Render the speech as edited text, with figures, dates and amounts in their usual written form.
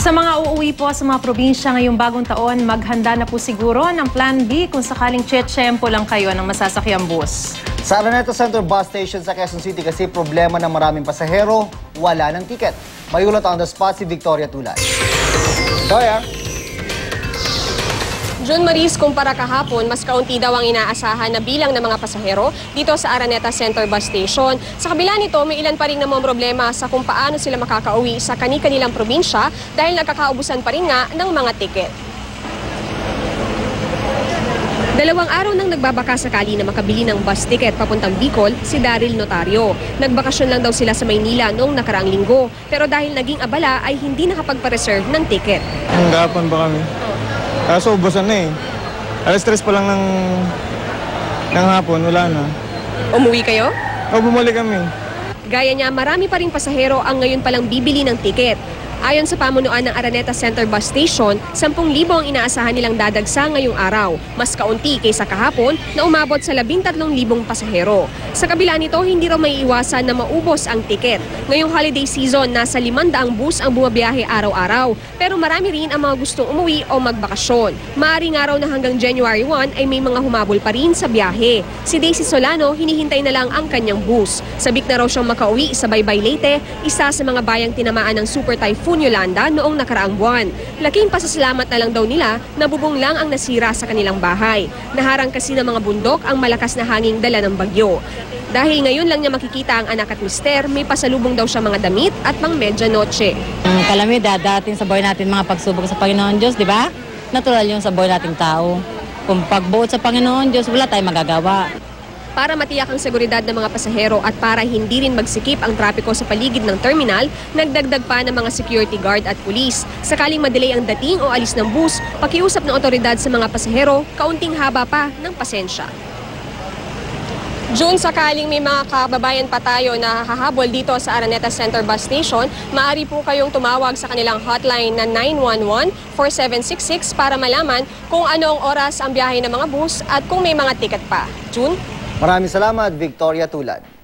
Sa mga uuwi po sa mga probinsya ngayong bagong taon, maghanda na po siguro ng Plan B kung sakaling tsetsempo lang kayo ng masasakyang bus. Sa Araneta Center Bus Station sa Quezon City kasi problema ng maraming pasahero, wala ng tiket. Mayulot on the spot si Victoria Tulad. Victoria? John Maris, kumpara kahapon, mas kaunti daw ang inaasahan na bilang ng mga pasahero dito sa Araneta Center Bus Station. Sa kabila nito, may ilan pa rin namang problema sa kung paano sila makakauwi sa kani-kanilang probinsya dahil nagkakaubusan pa rin nga ng mga tiket. 2 araw nang nagbabaka sakali na makabili ng bus ticket papuntang Bicol, si Daryl Notario. Nagbakasyon lang daw sila sa Maynila noong nakaraang linggo, pero dahil naging abala ay hindi nakapagpa-reserve ng ticket. Hanggapan ba kami? Kaso ubusan na eh. Alas 3 pa lang ng hapon, wala na. Umuwi kayo? O, bumalik kami. Gaya niya, marami pa ring pasahero ang ngayon palang bibili ng tiket. Ayon sa pamunuan ng Araneta Center Bus Station, 10,000 ang inaasahan nilang dadagsa ngayong araw. Mas kaunti kaysa kahapon na umabot sa 13,000 pasahero. Sa kabila nito, hindi raw may iwasan na maubos ang tiket. Ngayong holiday season, nasa 500 bus ang bumabiyahe araw-araw. Pero marami rin ang mga gustong umuwi o magbakasyon. Maaaring araw na hanggang January 1 ay may mga humabol pa rin sa biyahe. Si Daisy Solano, hinihintay na lang ang kanyang bus. Sabik na raw siyang makauwi sa Baybay Leyte, isa sa mga bayang tinamaan ng Super Typhoon Yolanda noong nakaraang buwan. Laking pasasalamat na lang daw nila na bubong lang ang nasira sa kanilang bahay. Naharang kasi ng mga bundok ang malakas na hanging dala ng bagyo. Dahil ngayon lang niya makikita ang anak at mister, may pasalubong daw siya mga damit at pang medyanoche. Ang kalamidad dating sa buhay natin mga pagsubok sa Panginoon Diyos, di ba? Natural yung sa buhay nating tao. Kung pagbuot sa Panginoon Diyos, wala tayong magagawa. Para matiyak ang seguridad ng mga pasahero at para hindi rin magsikip ang trapiko sa paligid ng terminal, nagdagdag pa ng mga security guard at pulis. Sakaling madelay ang dating o alis ng bus, pakiusap ng otoridad sa mga pasahero, kaunting haba pa ng pasensya. June, sakaling may mga kababayan pa tayo na hahabol dito sa Araneta Center Bus Station, maaari po kayong tumawag sa kanilang hotline na 911-4766 para malaman kung ano ang oras ang biyahe ng mga bus at kung may mga ticket pa. June? Maraming salamat, Victoria Tulad.